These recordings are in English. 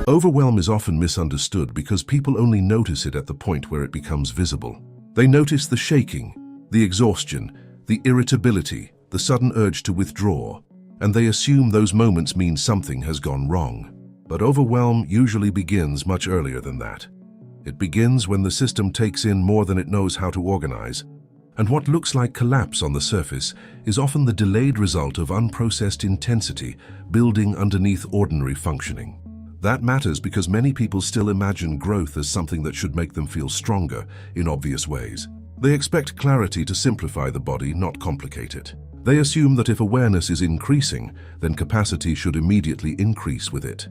Overwhelm is often misunderstood because people only notice it at the point where it becomes visible. They notice the shaking, the exhaustion, the irritability, the sudden urge to withdraw, and they assume those moments mean something has gone wrong. But overwhelm usually begins much earlier than that. It begins when the system takes in more than it knows how to organize, and what looks like collapse on the surface is often the delayed result of unprocessed intensity building underneath ordinary functioning. That matters because many people still imagine growth as something that should make them feel stronger in obvious ways. They expect clarity to simplify the body, not complicate it. They assume that if awareness is increasing, then capacity should immediately increase with it.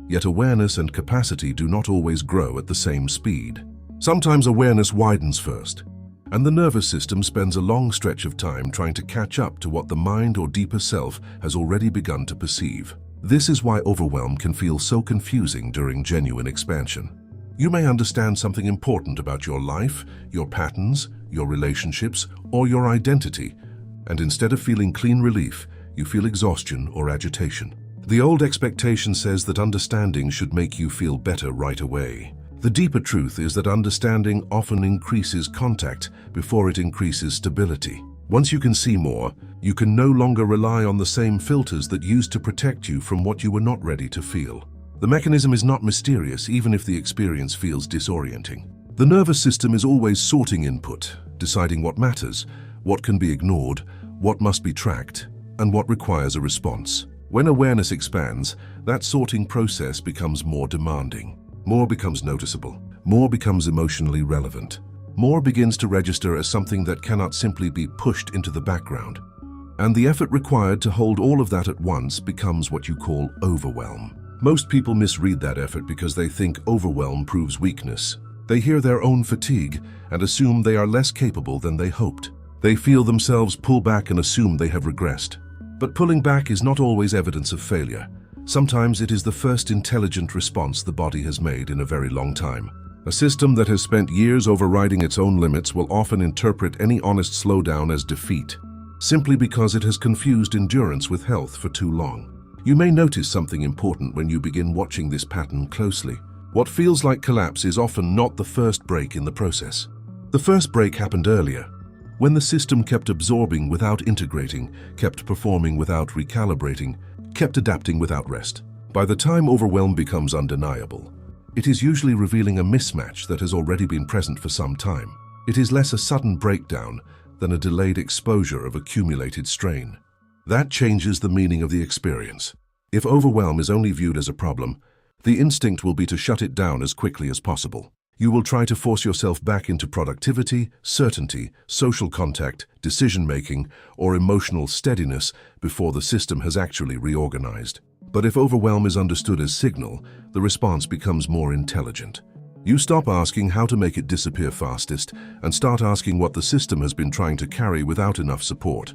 Yet awareness and capacity do not always grow at the same speed. Sometimes awareness widens first, and the nervous system spends a long stretch of time trying to catch up to what the mind or deeper self has already begun to perceive. This is why overwhelm can feel so confusing during genuine expansion. You may understand something important about your life, your patterns, your relationships, or your identity, and instead of feeling clean relief, you feel exhaustion or agitation. The old expectation says that understanding should make you feel better right away. The deeper truth is that understanding often increases contact before it increases stability. Once you can see more, you can no longer rely on the same filters that used to protect you from what you were not ready to feel. The mechanism is not mysterious, even if the experience feels disorienting. The nervous system is always sorting input, deciding what matters, what can be ignored, what must be tracked, and what requires a response. When awareness expands, that sorting process becomes more demanding. More becomes noticeable. More becomes emotionally relevant. More begins to register as something that cannot simply be pushed into the background. And the effort required to hold all of that at once becomes what you call overwhelm. Most people misread that effort because they think overwhelm proves weakness. They hear their own fatigue and assume they are less capable than they hoped. They feel themselves pull back and assume they have regressed. But pulling back is not always evidence of failure. Sometimes it is the first intelligent response the body has made in a very long time. A system that has spent years overriding its own limits will often interpret any honest slowdown as defeat, simply because it has confused endurance with health for too long. You may notice something important when you begin watching this pattern closely. What feels like collapse is often not the first break in the process. The first break happened earlier, when the system kept absorbing without integrating, kept performing without recalibrating, kept adapting without rest. By the time overwhelm becomes undeniable, it is usually revealing a mismatch that has already been present for some time. It is less a sudden breakdown than a delayed exposure of accumulated strain. That changes the meaning of the experience. If overwhelm is only viewed as a problem, the instinct will be to shut it down as quickly as possible. You will try to force yourself back into productivity, certainty, social contact, decision-making, or emotional steadiness before the system has actually reorganized. But if overwhelm is understood as signal, the response becomes more intelligent. You stop asking how to make it disappear fastest and start asking what the system has been trying to carry without enough support.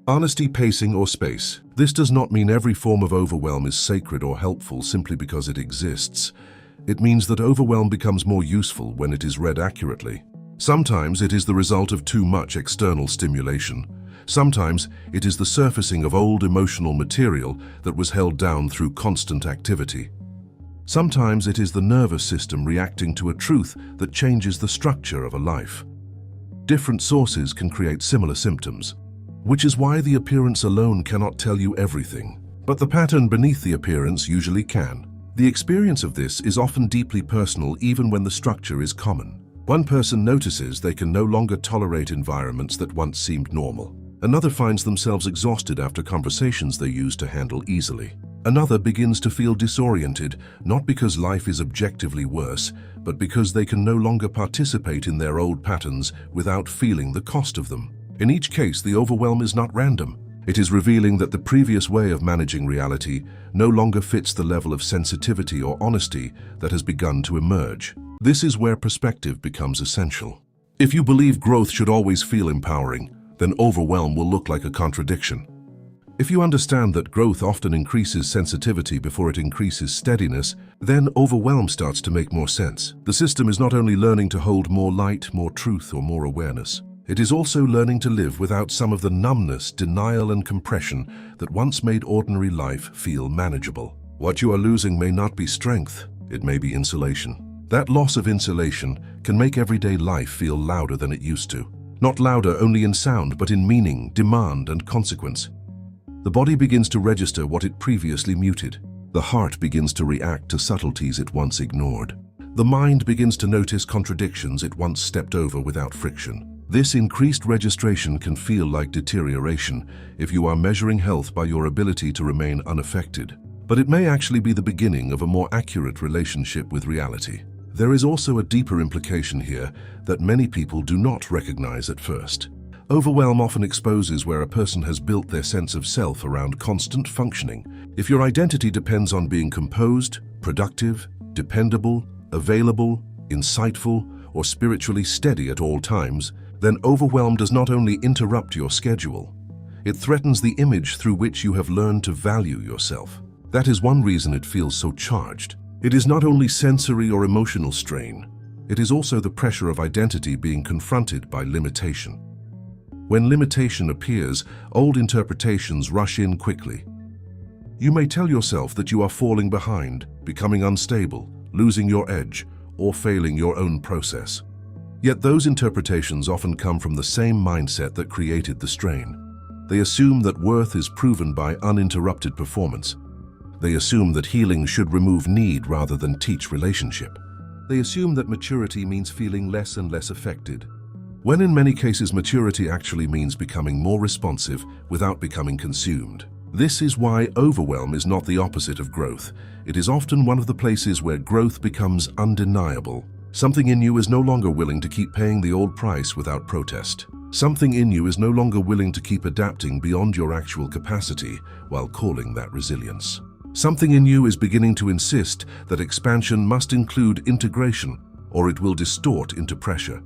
Honesty, pacing, or space. This does not mean every form of overwhelm is sacred or helpful simply because it exists. It means that overwhelm becomes more useful when it is read accurately. Sometimes it is the result of too much external stimulation. Sometimes it is the surfacing of old emotional material that was held down through constant activity. Sometimes it is the nervous system reacting to a truth that changes the structure of a life. Different sources can create similar symptoms, which is why the appearance alone cannot tell you everything. But the pattern beneath the appearance usually can. The experience of this is often deeply personal even when the structure is common. One person notices they can no longer tolerate environments that once seemed normal. Another finds themselves exhausted after conversations they used to handle easily. Another begins to feel disoriented, not because life is objectively worse, but because they can no longer participate in their old patterns without feeling the cost of them. In each case, the overwhelm is not random. It is revealing that the previous way of managing reality no longer fits the level of sensitivity or honesty that has begun to emerge. This is where perspective becomes essential. If you believe growth should always feel empowering, then overwhelm will look like a contradiction. If you understand that growth often increases sensitivity before it increases steadiness, then overwhelm starts to make more sense. The system is not only learning to hold more light, more truth, or more awareness. It is also learning to live without some of the numbness, denial, and compression that once made ordinary life feel manageable. What you are losing may not be strength, it may be insulation. That loss of insulation can make everyday life feel louder than it used to. Not louder only in sound, but in meaning, demand, and consequence. The body begins to register what it previously muted. The heart begins to react to subtleties it once ignored. The mind begins to notice contradictions it once stepped over without friction. This increased registration can feel like deterioration if you are measuring health by your ability to remain unaffected. But it may actually be the beginning of a more accurate relationship with reality. There is also a deeper implication here that many people do not recognize at first. Overwhelm often exposes where a person has built their sense of self around constant functioning. If your identity depends on being composed, productive, dependable, available, insightful, or spiritually steady at all times, then overwhelm does not only interrupt your schedule, it threatens the image through which you have learned to value yourself. That is one reason it feels so charged. It is not only sensory or emotional strain, it is also the pressure of identity being confronted by limitation. When limitation appears, old interpretations rush in quickly. You may tell yourself that you are falling behind, becoming unstable, losing your edge, or failing your own process. Yet those interpretations often come from the same mindset that created the strain. They assume that worth is proven by uninterrupted performance. They assume that healing should remove need rather than teach relationship. They assume that maturity means feeling less and less affected, when in many cases maturity actually means becoming more responsive without becoming consumed. This is why overwhelm is not the opposite of growth. It is often one of the places where growth becomes undeniable. Something in you is no longer willing to keep paying the old price without protest. Something in you is no longer willing to keep adapting beyond your actual capacity while calling that resilience. Something in you is beginning to insist that expansion must include integration, or it will distort into pressure.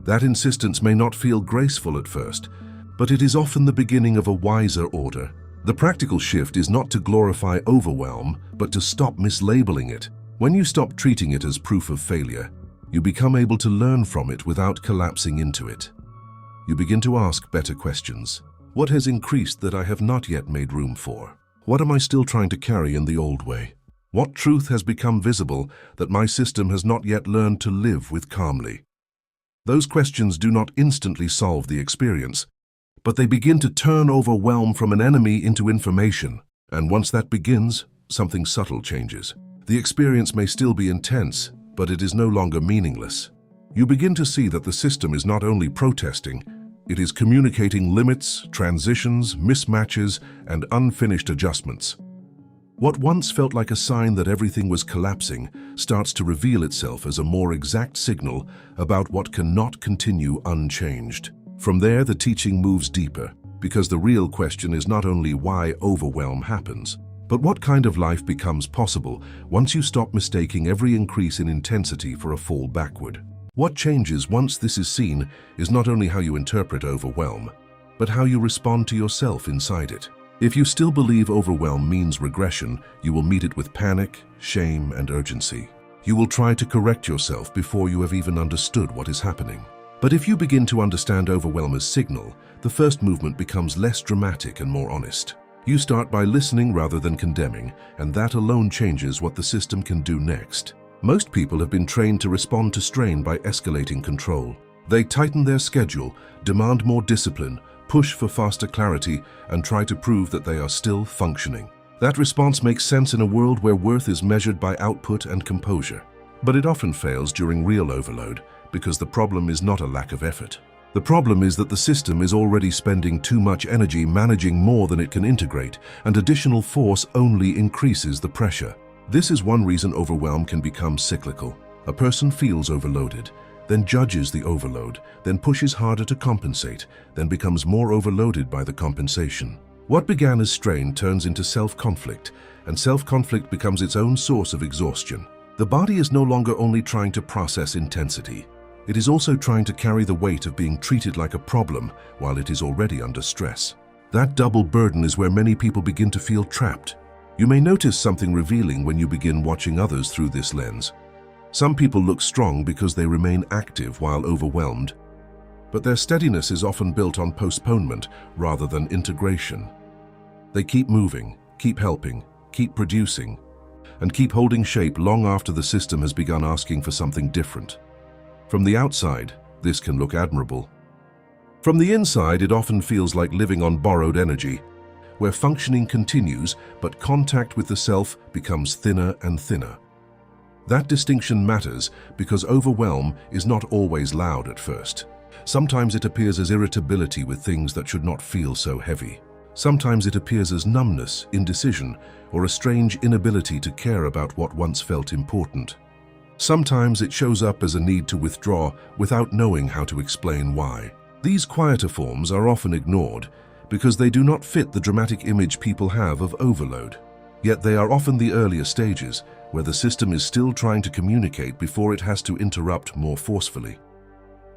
That insistence may not feel graceful at first, but it is often the beginning of a wiser order. The practical shift is not to glorify overwhelm, but to stop mislabeling it. When you stop treating it as proof of failure, you become able to learn from it without collapsing into it. You begin to ask better questions. What has increased that I have not yet made room for? What am I still trying to carry in the old way? What truth has become visible that my system has not yet learned to live with calmly? Those questions do not instantly solve the experience, but they begin to turn overwhelm from an enemy into information. And once that begins, something subtle changes. The experience may still be intense, but it is no longer meaningless. You begin to see that the system is not only protesting, it is communicating limits, transitions, mismatches, and unfinished adjustments. What once felt like a sign that everything was collapsing starts to reveal itself as a more exact signal about what cannot continue unchanged. From there, the teaching moves deeper, because the real question is not only why overwhelm happens, but what kind of life becomes possible once you stop mistaking every increase in intensity for a fall backward. What changes once this is seen is not only how you interpret overwhelm, but how you respond to yourself inside it. If you still believe overwhelm means regression, you will meet it with panic, shame, and urgency. You will try to correct yourself before you have even understood what is happening. But if you begin to understand overwhelm as signal, the first movement becomes less dramatic and more honest. You start by listening rather than condemning, and that alone changes what the system can do next. Most people have been trained to respond to strain by escalating control. They tighten their schedule, demand more discipline, push for faster clarity, and try to prove that they are still functioning. That response makes sense in a world where worth is measured by output and composure. But it often fails during real overload, because the problem is not a lack of effort. The problem is that the system is already spending too much energy managing more than it can integrate, and additional force only increases the pressure. This is one reason overwhelm can become cyclical. A person feels overloaded, then judges the overload, then pushes harder to compensate, then becomes more overloaded by the compensation. What began as strain turns into self-conflict, and self-conflict becomes its own source of exhaustion. The body is no longer only trying to process intensity. It is also trying to carry the weight of being treated like a problem while it is already under stress. That double burden is where many people begin to feel trapped. You may notice something revealing when you begin watching others through this lens. Some people look strong because they remain active while overwhelmed, but their steadiness is often built on postponement rather than integration. They keep moving, keep helping, keep producing, and keep holding shape long after the system has begun asking for something different. From the outside, this can look admirable. From the inside, it often feels like living on borrowed energy, where functioning continues, but contact with the self becomes thinner and thinner. That distinction matters because overwhelm is not always loud at first. Sometimes it appears as irritability with things that should not feel so heavy. Sometimes it appears as numbness, indecision, or a strange inability to care about what once felt important. Sometimes it shows up as a need to withdraw without knowing how to explain why. These quieter forms are often ignored because they do not fit the dramatic image people have of overload. Yet they are often the earlier stages, where the system is still trying to communicate before it has to interrupt more forcefully.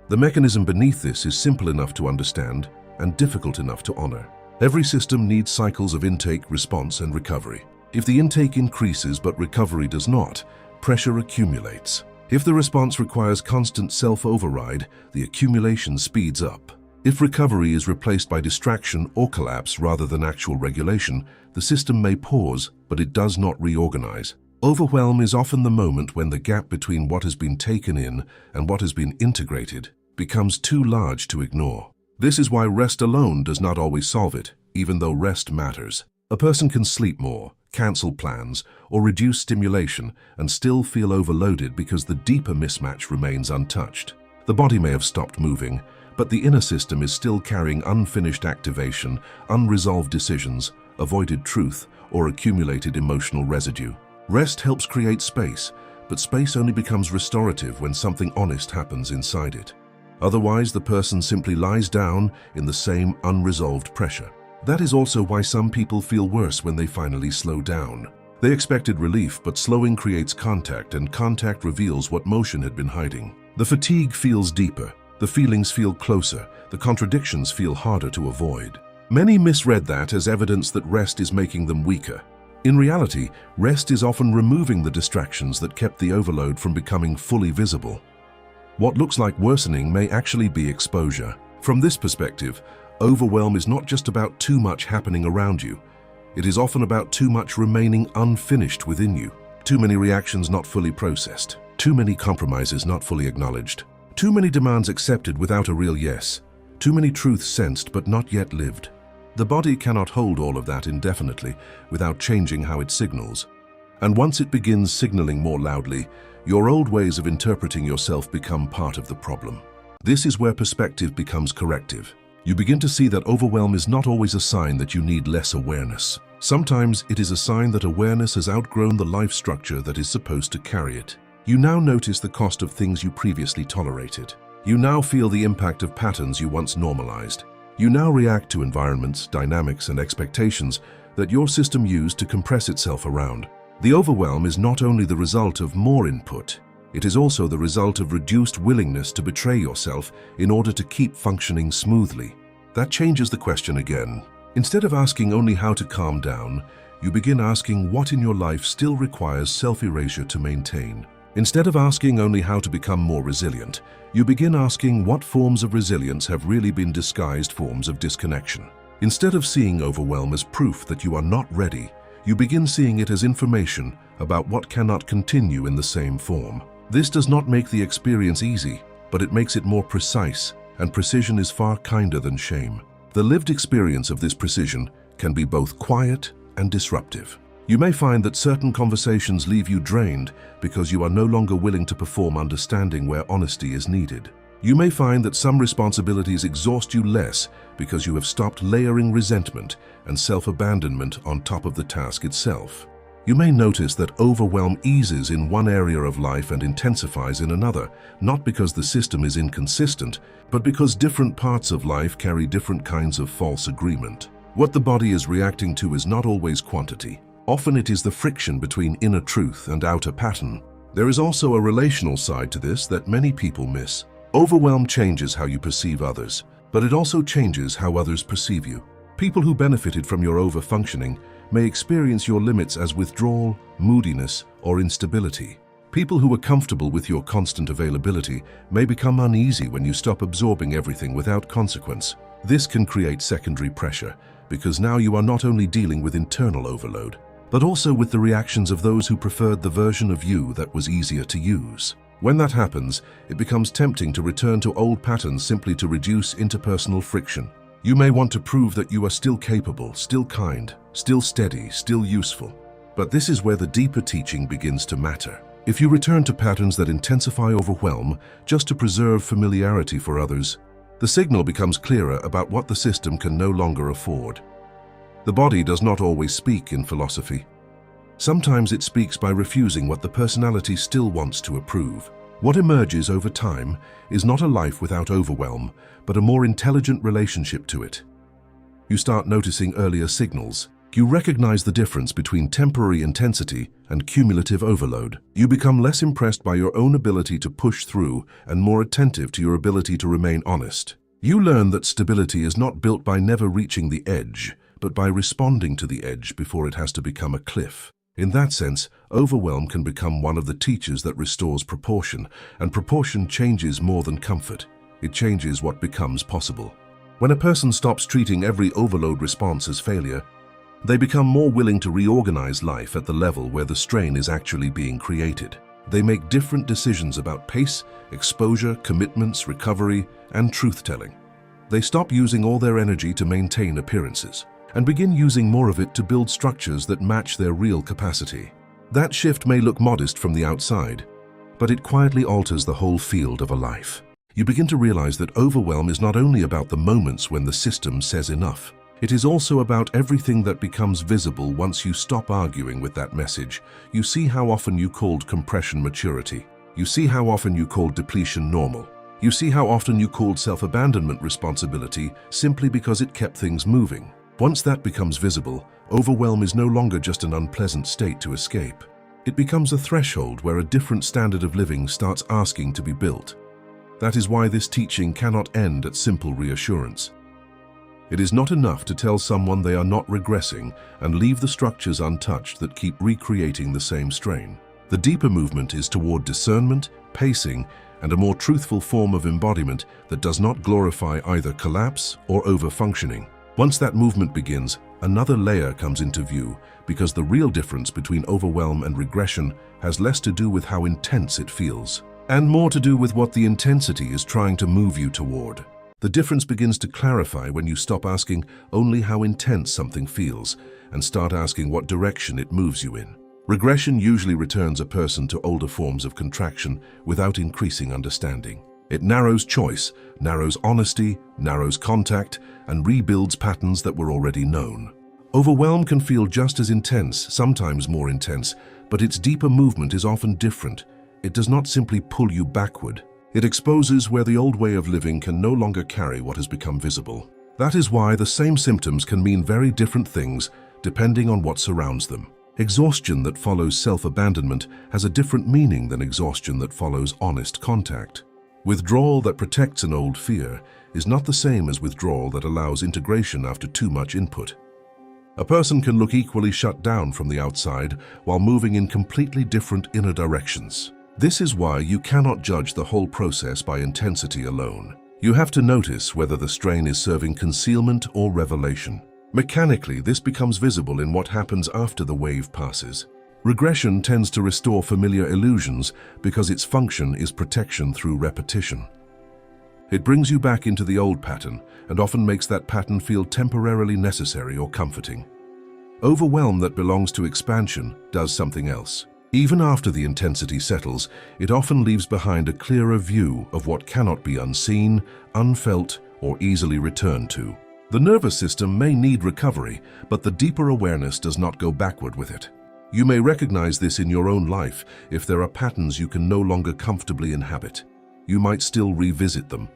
The mechanism beneath this is simple enough to understand and difficult enough to honor. Every system needs cycles of intake, response, and recovery. If the intake increases but recovery does not, pressure accumulates. If the response requires constant self-override, the accumulation speeds up. If recovery is replaced by distraction or collapse rather than actual regulation, the system may pause, but it does not reorganize. Overwhelm is often the moment when the gap between what has been taken in and what has been integrated becomes too large to ignore. This is why rest alone does not always solve it, even though rest matters. A person can sleep more, cancel plans, or reduce stimulation and still feel overloaded because the deeper mismatch remains untouched. The body may have stopped moving, but the inner system is still carrying unfinished activation, unresolved decisions, avoided truth, or accumulated emotional residue. Rest helps create space, but space only becomes restorative when something honest happens inside it. Otherwise, the person simply lies down in the same unresolved pressure. That is also why some people feel worse when they finally slow down. They expected relief, but slowing creates contact, and contact reveals what motion had been hiding. The fatigue feels deeper, the feelings feel closer, the contradictions feel harder to avoid. Many misread that as evidence that rest is making them weaker. In reality, rest is often removing the distractions that kept the overload from becoming fully visible. What looks like worsening may actually be exposure. From this perspective, overwhelm is not just about too much happening around you. It is often about too much remaining unfinished within you. Too many reactions not fully processed. Too many compromises not fully acknowledged. Too many demands accepted without a real yes. Too many truths sensed but not yet lived. The body cannot hold all of that indefinitely without changing how it signals. And once it begins signaling more loudly, your old ways of interpreting yourself become part of the problem. This is where perspective becomes corrective. You begin to see that overwhelm is not always a sign that you need less awareness. Sometimes it is a sign that awareness has outgrown the life structure that is supposed to carry it. You now notice the cost of things you previously tolerated. You now feel the impact of patterns you once normalized. You now react to environments, dynamics, and expectations that your system used to compress itself around. The overwhelm is not only the result of more input, it is also the result of reduced willingness to betray yourself in order to keep functioning smoothly. That changes the question again. Instead of asking only how to calm down, you begin asking what in your life still requires self-erasure to maintain. Instead of asking only how to become more resilient, you begin asking what forms of resilience have really been disguised forms of disconnection. Instead of seeing overwhelm as proof that you are not ready, you begin seeing it as information about what cannot continue in the same form. This does not make the experience easy, but it makes it more precise, and precision is far kinder than shame. The lived experience of this precision can be both quiet and disruptive. You may find that certain conversations leave you drained because you are no longer willing to perform understanding where honesty is needed. You may find that some responsibilities exhaust you less because you have stopped layering resentment and self-abandonment on top of the task itself. You may notice that overwhelm eases in one area of life and intensifies in another, not because the system is inconsistent, but because different parts of life carry different kinds of false agreement. What the body is reacting to is not always quantity. Often it is the friction between inner truth and outer pattern. There is also a relational side to this that many people miss. Overwhelm changes how you perceive others, but it also changes how others perceive you. People who benefited from your overfunctioning may experience your limits as withdrawal, moodiness, or instability. People who are comfortable with your constant availability may become uneasy when you stop absorbing everything without consequence. This can create secondary pressure, because now you are not only dealing with internal overload, but also with the reactions of those who preferred the version of you that was easier to use. When that happens, it becomes tempting to return to old patterns simply to reduce interpersonal friction. You may want to prove that you are still capable, still kind, still steady, still useful. But this is where the deeper teaching begins to matter. If you return to patterns that intensify overwhelm just to preserve familiarity for others, the signal becomes clearer about what the system can no longer afford. The body does not always speak in philosophy. Sometimes it speaks by refusing what the personality still wants to approve. What emerges over time is not a life without overwhelm, but a more intelligent relationship to it. You start noticing earlier signals. You recognize the difference between temporary intensity and cumulative overload. You become less impressed by your own ability to push through and more attentive to your ability to remain honest. You learn that stability is not built by never reaching the edge, but by responding to the edge before it has to become a cliff. In that sense, overwhelm can become one of the teachers that restores proportion, and proportion changes more than comfort. It changes what becomes possible. When a person stops treating every overload response as failure, they become more willing to reorganize life at the level where the strain is actually being created. They make different decisions about pace, exposure, commitments, recovery, and truth-telling. They stop using all their energy to maintain appearances, and begin using more of it to build structures that match their real capacity. That shift may look modest from the outside, but it quietly alters the whole field of a life. You begin to realize that overwhelm is not only about the moments when the system says enough. It is also about everything that becomes visible once you stop arguing with that message. You see how often you called compression maturity. You see how often you called depletion normal. You see how often you called self-abandonment responsibility simply because it kept things moving. Once that becomes visible, overwhelm is no longer just an unpleasant state to escape. It becomes a threshold where a different standard of living starts asking to be built. That is why this teaching cannot end at simple reassurance. It is not enough to tell someone they are not regressing and leave the structures untouched that keep recreating the same strain. The deeper movement is toward discernment, pacing, and a more truthful form of embodiment that does not glorify either collapse or overfunctioning. Once that movement begins, another layer comes into view, because the real difference between overwhelm and regression has less to do with how intense it feels, and more to do with what the intensity is trying to move you toward. The difference begins to clarify when you stop asking only how intense something feels and start asking what direction it moves you in. Regression usually returns a person to older forms of contraction without increasing understanding. It narrows choice, narrows honesty, narrows contact, and rebuilds patterns that were already known. Overwhelm can feel just as intense, sometimes more intense, but its deeper movement is often different. It does not simply pull you backward. It exposes where the old way of living can no longer carry what has become visible. That is why the same symptoms can mean very different things depending on what surrounds them. Exhaustion that follows self-abandonment has a different meaning than exhaustion that follows honest contact. Withdrawal that protects an old fear is not the same as withdrawal that allows integration after too much input. A person can look equally shut down from the outside while moving in completely different inner directions. This is why you cannot judge the whole process by intensity alone. You have to notice whether the strain is serving concealment or revelation. Mechanically, this becomes visible in what happens after the wave passes. Regression tends to restore familiar illusions because its function is protection through repetition. It brings you back into the old pattern and often makes that pattern feel temporarily necessary or comforting. Overwhelm that belongs to expansion does something else. Even after the intensity settles, it often leaves behind a clearer view of what cannot be unseen, unfelt, or easily returned to. The nervous system may need recovery, but the deeper awareness does not go backward with it. You may recognize this in your own life if there are patterns you can no longer comfortably inhabit. You might still revisit them.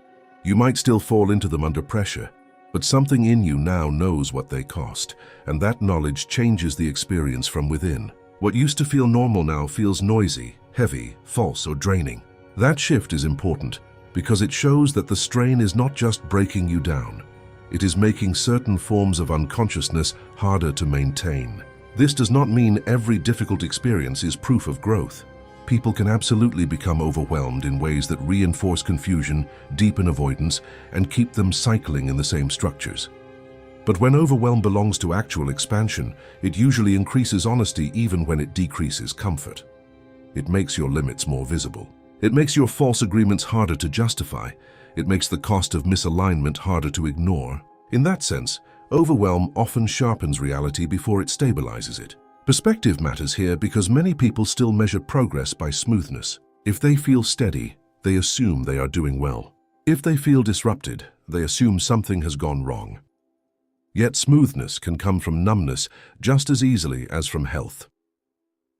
You might still fall into them under pressure, but something in you now knows what they cost, and that knowledge changes the experience from within. What used to feel normal now feels noisy, heavy, false, or draining. That shift is important because it shows that the strain is not just breaking you down. It is making certain forms of unconsciousness harder to maintain. This does not mean every difficult experience is proof of growth. People can absolutely become overwhelmed in ways that reinforce confusion, deepen avoidance, and keep them cycling in the same structures. But when overwhelm belongs to actual expansion, it usually increases honesty even when it decreases comfort. It makes your limits more visible. It makes your false agreements harder to justify. It makes the cost of misalignment harder to ignore. In that sense, overwhelm often sharpens reality before it stabilizes it. Perspective matters here because many people still measure progress by smoothness. If they feel steady, they assume they are doing well. If they feel disrupted, they assume something has gone wrong. Yet smoothness can come from numbness just as easily as from health.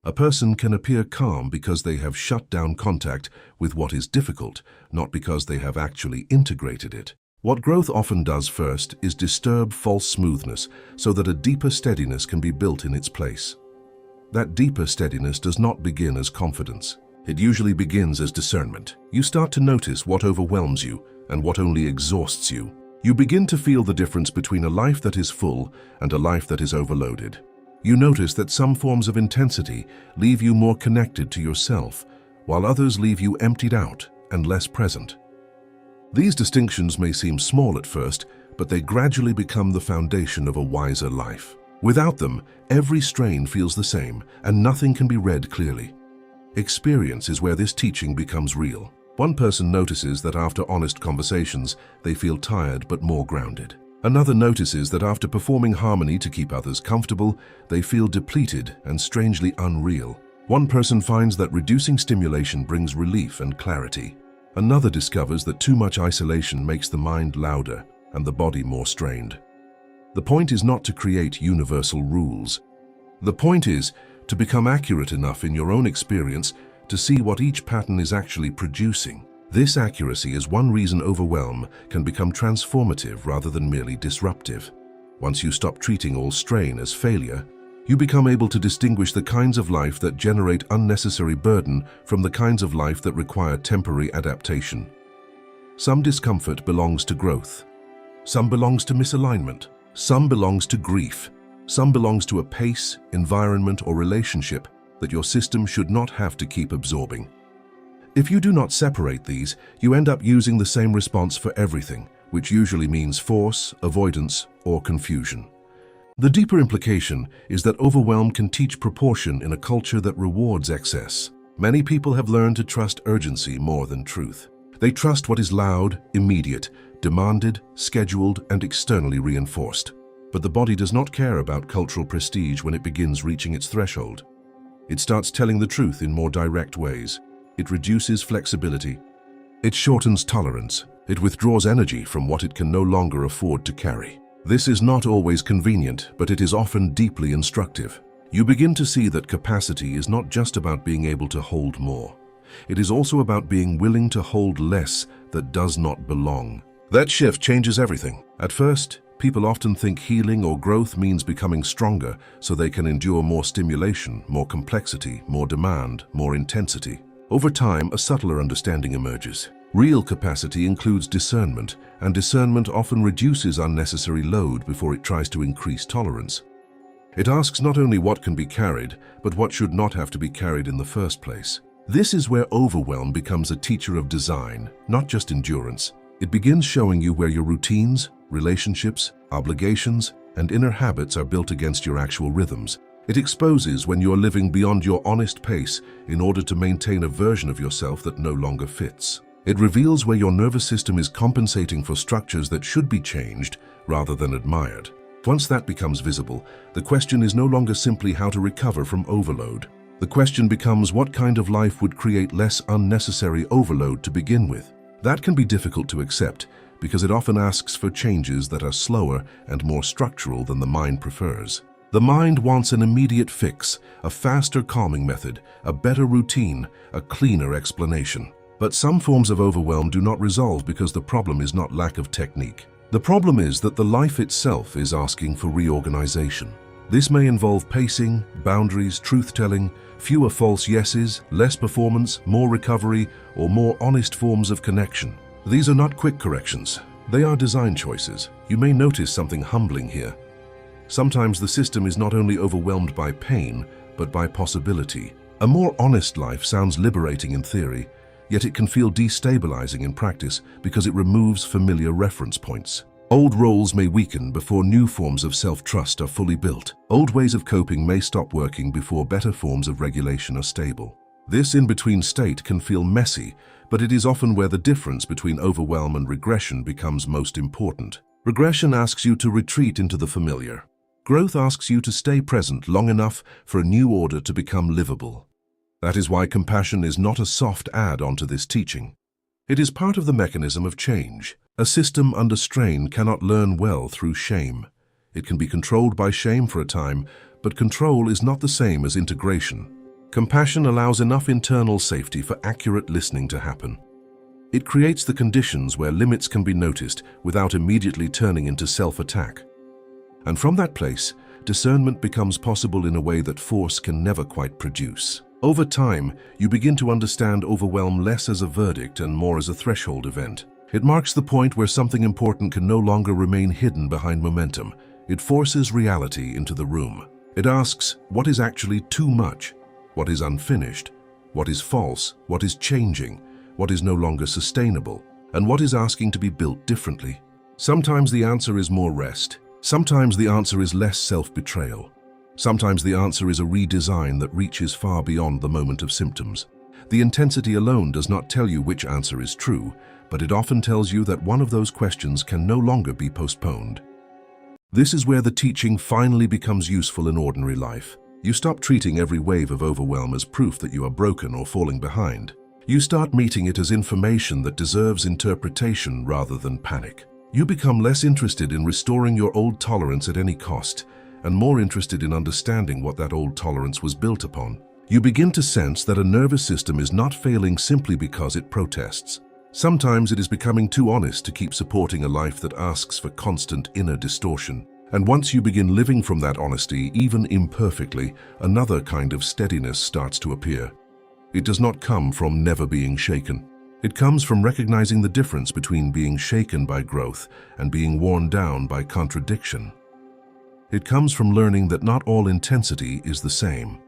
A person can appear calm because they have shut down contact with what is difficult, not because they have actually integrated it. What growth often does first is disturb false smoothness so that a deeper steadiness can be built in its place. That deeper steadiness does not begin as confidence. It usually begins as discernment. You start to notice what overwhelms you and what only exhausts you. You begin to feel the difference between a life that is full and a life that is overloaded. You notice that some forms of intensity leave you more connected to yourself, while others leave you emptied out and less present. These distinctions may seem small at first, but they gradually become the foundation of a wiser life. Without them, every strain feels the same, and nothing can be read clearly. Experience is where this teaching becomes real. One person notices that after honest conversations, they feel tired but more grounded. Another notices that after performing harmony to keep others comfortable, they feel depleted and strangely unreal. One person finds that reducing stimulation brings relief and clarity. Another discovers that too much isolation makes the mind louder and the body more strained. The point is not to create universal rules. The point is to become accurate enough in your own experience to see what each pattern is actually producing. This accuracy is one reason overwhelm can become transformative rather than merely disruptive. Once you stop treating all strain as failure, you become able to distinguish the kinds of life that generate unnecessary burden from the kinds of life that require temporary adaptation. Some discomfort belongs to growth. Some belongs to misalignment. Some belongs to grief. Some belongs to a pace, environment, or relationship that your system should not have to keep absorbing. If you do not separate these, you end up using the same response for everything, which usually means force, avoidance, or confusion. The deeper implication is that overwhelm can teach proportion in a culture that rewards excess. Many people have learned to trust urgency more than truth. They trust what is loud, immediate, demanded, scheduled, and externally reinforced. But the body does not care about cultural prestige when it begins reaching its threshold. It starts telling the truth in more direct ways. It reduces flexibility. It shortens tolerance. It withdraws energy from what it can no longer afford to carry. This is not always convenient, but it is often deeply instructive. You begin to see that capacity is not just about being able to hold more. It is also about being willing to hold less that does not belong. That shift changes everything. At first, people often think healing or growth means becoming stronger so they can endure more stimulation, more complexity, more demand, more intensity. Over time, a subtler understanding emerges. Real capacity includes discernment, and discernment often reduces unnecessary load before it tries to increase tolerance. It asks not only what can be carried, but what should not have to be carried in the first place. This is where overwhelm becomes a teacher of design, not just endurance. It begins showing you where your routines, relationships, obligations, and inner habits are built against your actual rhythms. It exposes when you are living beyond your honest pace in order to maintain a version of yourself that no longer fits. It reveals where your nervous system is compensating for structures that should be changed rather than admired. Once that becomes visible, the question is no longer simply how to recover from overload. The question becomes what kind of life would create less unnecessary overload to begin with. That can be difficult to accept because it often asks for changes that are slower and more structural than the mind prefers. The mind wants an immediate fix, a faster calming method, a better routine, a cleaner explanation. But some forms of overwhelm do not resolve because the problem is not lack of technique. The problem is that the life itself is asking for reorganization. This may involve pacing, boundaries, truth-telling, fewer false yeses, less performance, more recovery, or more honest forms of connection. These are not quick corrections. They are design choices. You may notice something humbling here. Sometimes the system is not only overwhelmed by pain, but by possibility. A more honest life sounds liberating in theory, yet it can feel destabilizing in practice because it removes familiar reference points. Old roles may weaken before new forms of self-trust are fully built. Old ways of coping may stop working before better forms of regulation are stable. This in-between state can feel messy, but it is often where the difference between overwhelm and regression becomes most important. Regression asks you to retreat into the familiar. Growth asks you to stay present long enough for a new order to become livable. That is why compassion is not a soft add-on to this teaching. It is part of the mechanism of change. A system under strain cannot learn well through shame. It can be controlled by shame for a time, but control is not the same as integration. Compassion allows enough internal safety for accurate listening to happen. It creates the conditions where limits can be noticed without immediately turning into self-attack. And from that place, discernment becomes possible in a way that force can never quite produce. Over time, you begin to understand overwhelm less as a verdict and more as a threshold event. It marks the point where something important can no longer remain hidden behind momentum. It forces reality into the room. It asks, what is actually too much? What is unfinished? What is false? What is changing? What is no longer sustainable? And what is asking to be built differently? Sometimes the answer is more rest. Sometimes the answer is less self-betrayal. Sometimes the answer is a redesign that reaches far beyond the moment of symptoms. The intensity alone does not tell you which answer is true, but it often tells you that one of those questions can no longer be postponed. This is where the teaching finally becomes useful in ordinary life. You stop treating every wave of overwhelm as proof that you are broken or falling behind. You start meeting it as information that deserves interpretation rather than panic. You become less interested in restoring your old tolerance at any cost, and more interested in understanding what that old tolerance was built upon. You begin to sense that a nervous system is not failing simply because it protests. Sometimes it is becoming too honest to keep supporting a life that asks for constant inner distortion. And once you begin living from that honesty, even imperfectly, another kind of steadiness starts to appear. It does not come from never being shaken. It comes from recognizing the difference between being shaken by growth and being worn down by contradiction. It comes from learning that not all intensity is the same,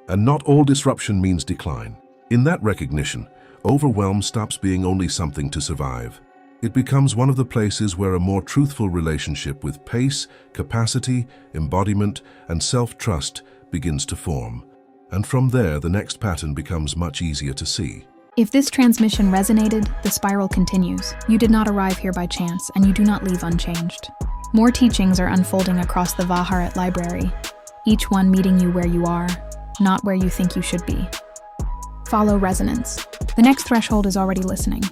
and not all disruption means decline. In that recognition, overwhelm stops being only something to survive. It becomes one of the places where a more truthful relationship with pace, capacity, embodiment, and self-trust begins to form. And from there, the next pattern becomes much easier to see. If this transmission resonated, the spiral continues. You did not arrive here by chance, and you do not leave unchanged. More teachings are unfolding across the Vaharat library, each one meeting you where you are, not where you think you should be. Follow resonance. The next threshold is already listening.